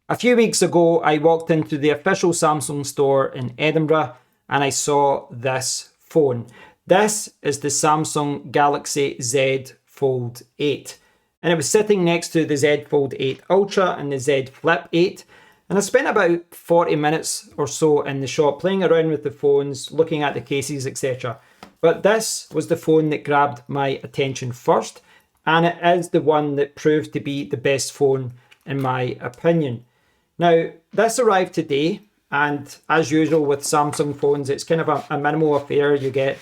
A few weeks ago, I walked into the official Samsung store in Edinburgh and I saw this phone. This is the Samsung Galaxy Z Fold 8. And it was sitting next to the Z Fold 8 Ultra and the Z Flip 8. And I spent about 40 minutes or so in the shop playing around with the phones, looking at the cases, etc. But this was the phone that grabbed my attention first, and it is the one that proved to be the best phone in my opinion. Now, this arrived today, and as usual with Samsung phones, it's kind of a minimal affair. You get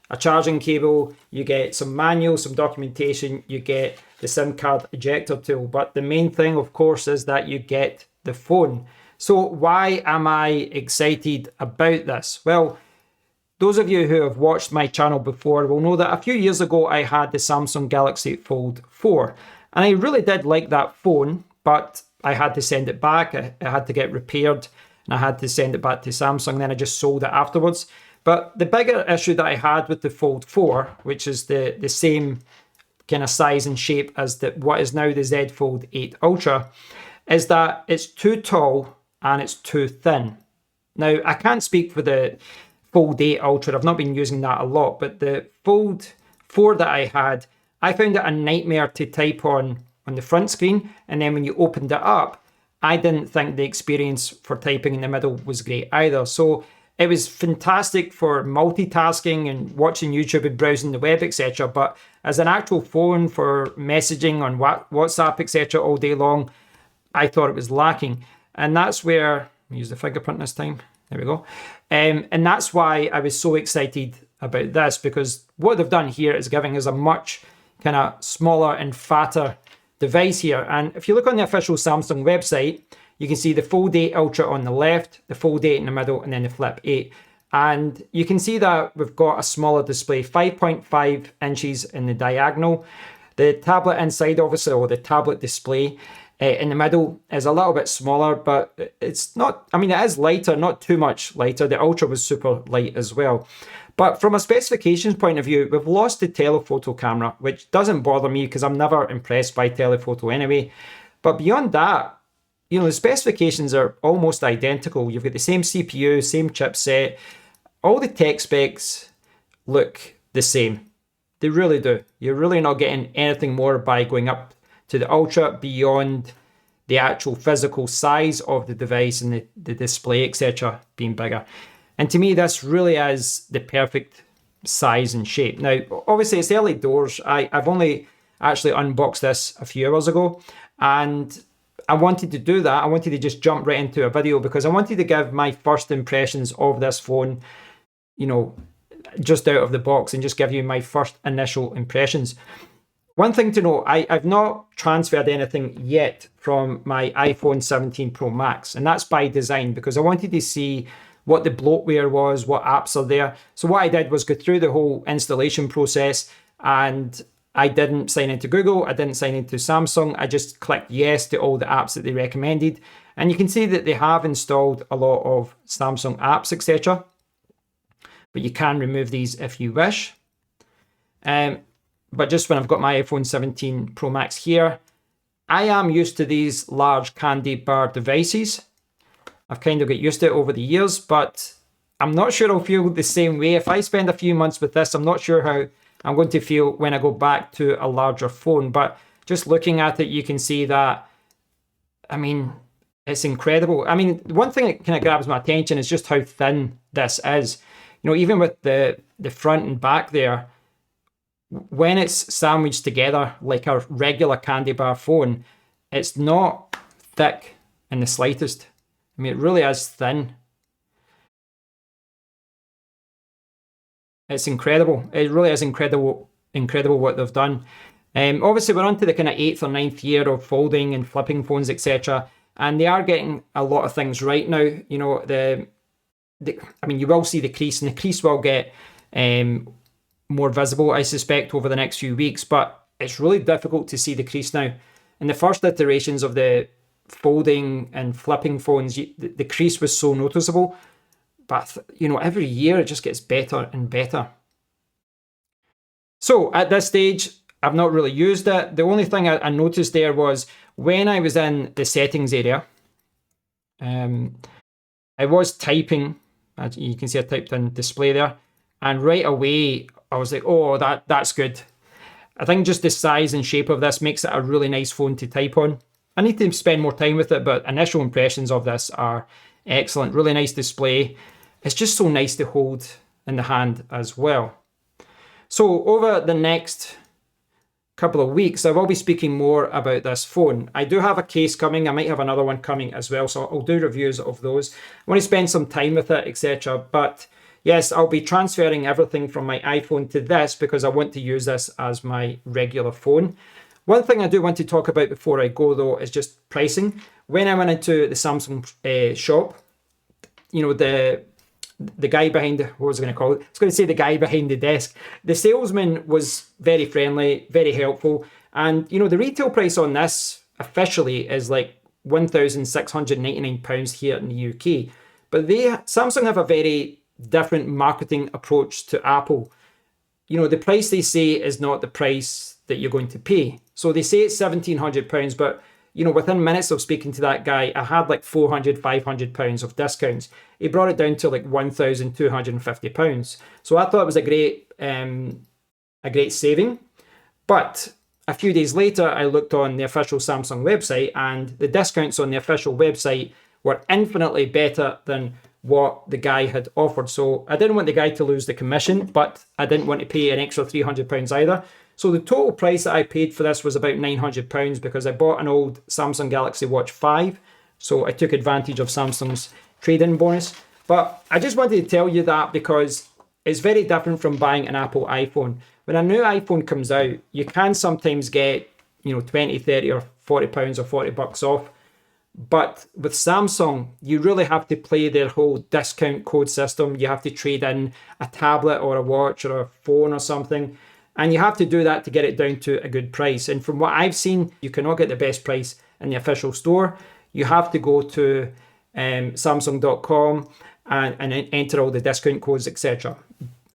a charging cable, you get some manual, some documentation, you get the SIM card ejector tool. But the main thing, of course, is that you get the phone. So why am I excited about this? Well, those of you who have watched my channel before will know that a few years ago I had the Samsung Galaxy Fold 4, and I really did like that phone, but I had to send it back. I had to get repaired and I had to send it back to Samsung. Then I just sold it afterwards. But the bigger issue that I had with the Fold 4, which is the same kind of size and shape as what is now the Z Fold 8 Ultra, is that it's too tall and it's too thin. Now, I can't speak for the Fold 8 Ultra. I've not been using that a lot, but the Fold 4 that I had, I found it a nightmare to type on the front screen, and then when you opened it up, I didn't think the experience for typing in the middle was great either. So it was fantastic for multitasking and watching YouTube and browsing the web, etc. But as an actual phone for messaging on WhatsApp, etc. all day long, I thought it was lacking. And that's where, use the fingerprint this time, there we go. And that's why I was so excited about this, because what they've done here is giving us a much kind of smaller and fatter device here. And if you look on the official Samsung website, you can see the Fold 8 Ultra on the left, the Fold 8 in the middle, and then the Flip 8. And you can see that we've got a smaller display, 5.5 inches in the diagonal. The tablet inside, obviously, or the tablet display in the middle is a little bit smaller, but it's not, I mean, it is lighter, not too much lighter. The Ultra was super light as well. But from a specifications point of view, we've lost the telephoto camera, which doesn't bother me because I'm never impressed by telephoto anyway. But beyond that, you know, the specifications are almost identical. You've got the same CPU, same chipset. All the tech specs look the same. They really do. You're really not getting anything more by going up to the Ultra beyond the actual physical size of the device and the display, etc. being bigger. And to me, this really is the perfect size and shape. Now, obviously, it's early doors. I've only actually unboxed this a few hours ago, and I wanted to do that. I wanted to just jump right into a video because I wanted to give my first impressions of this phone, you know, just out of the box, and just give you my first initial impressions. One thing to note, I've not transferred anything yet from my iPhone 17 Pro Max, and that's by design because I wanted to see what the bloatware was, what apps are there. So what I did was go through the whole installation process, and I didn't sign into Google, I didn't sign into Samsung, I just clicked yes to all the apps that they recommended. And you can see that they have installed a lot of Samsung apps, etc. But you can remove these if you wish. But just when I've got my iPhone 17 Pro Max here, I am used to these large candy bar devices. I've kind of got used to it over the years, but I'm not sure I'll feel the same way. If I spend a few months with this, I'm not sure how I'm going to feel when I go back to a larger phone. But just looking at it, you can see that, I mean, it's incredible. I mean, one thing that kind of grabs my attention is just how thin this is. You know, even with the front and back there, when it's sandwiched together like a regular candy bar phone, it's not thick in the slightest. I mean, it really is thin. It's incredible. It really is incredible what they've done. Obviously, we're on to the kind of 8th or 9th year of folding and flipping phones, etc. And they are getting a lot of things right now. You know, I mean, you will see the crease, and the crease will get more visible, I suspect, over the next few weeks. But it's really difficult to see the crease now. In the first iterations of the folding and flipping phones, the crease was so noticeable. But, you know, every year it just gets better and better. So at this stage, I've not really used it. The only thing I noticed there was when I was in the settings area, I was typing, as you can see I typed in display there, and right away I was like, oh, that's good. I think just the size and shape of this makes it a really nice phone to type on. I need to spend more time with it, but initial impressions of this are excellent. Really nice display. It's just so nice to hold in the hand as well. So over the next couple of weeks, I will be speaking more about this phone. I do have a case coming. I might have another one coming as well, so I'll do reviews of those. I want to spend some time with it, etc. But yes, I'll be transferring everything from my iPhone to this because I want to use this as my regular phone. One thing I do want to talk about before I go, though, is just pricing. When I went into the Samsung shop, you know, the guy behind, what was I going to call it? I was going to say the guy behind the desk. The salesman was very friendly, very helpful. And, you know, the retail price on this officially is like £1,699 here in the UK. But Samsung have a very different marketing approach to Apple. You know, the price they say is not the price that you're going to pay. So they say it's £1,700, but you know, within minutes of speaking to that guy, I had like £400, £500 of discounts. He brought it down to like £1,250. So I thought it was a great saving. But a few days later, I looked on the official Samsung website, and the discounts on the official website were infinitely better than what the guy had offered. So I didn't want the guy to lose the commission, but I didn't want to pay an extra £300 either. So the total price that I paid for this was about £900 because I bought an old Samsung Galaxy Watch 5. So I took advantage of Samsung's trade-in bonus. But I just wanted to tell you that because it's very different from buying an Apple iPhone. When a new iPhone comes out, you can sometimes get, you know, 20, 30 or £40 or $40 off. But with Samsung, you really have to play their whole discount code system. You have to trade in a tablet or a watch or a phone or something. And you have to do that to get it down to a good price. And from what I've seen, you cannot get the best price in the official store. You have to go to Samsung.com and enter all the discount codes, etc.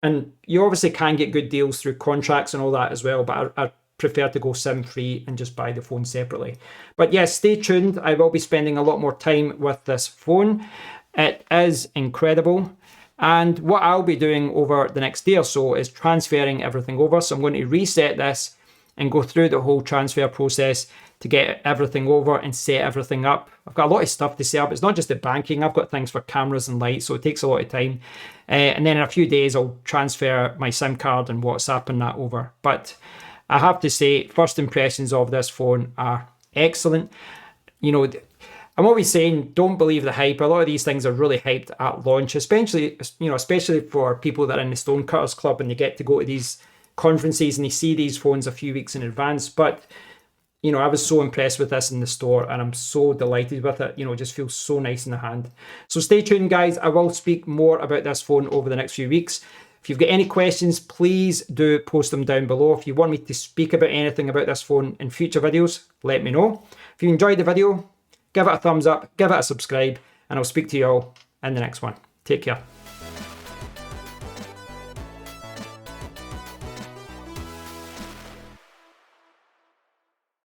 And you obviously can get good deals through contracts and all that as well, but I prefer to go SIM-free and just buy the phone separately. But yes, stay tuned. I will be spending a lot more time with this phone. It is incredible. And what I'll be doing over the next day or so is transferring everything over. So I'm going to reset this and go through the whole transfer process to get everything over and set everything up. I've got a lot of stuff to set up. It's not just the banking. I've got things for cameras and lights, so it takes a lot of time. And then in a few days, I'll transfer my SIM card and WhatsApp and that over. But I have to say, first impressions of this phone are excellent. You know, I'm always saying, don't believe the hype. A lot of these things are really hyped at launch, especially for people that are in the Stonecutters Club and they get to go to these conferences and they see these phones a few weeks in advance. But, you know, I was so impressed with this in the store and I'm so delighted with it. You know, it just feels so nice in the hand. So stay tuned, guys. I will speak more about this phone over the next few weeks. If you've got any questions, please do post them down below. If you want me to speak about anything about this phone in future videos, let me know. If you enjoyed the video, give it a thumbs up, give it a subscribe, and I'll speak to you all in the next one. Take care.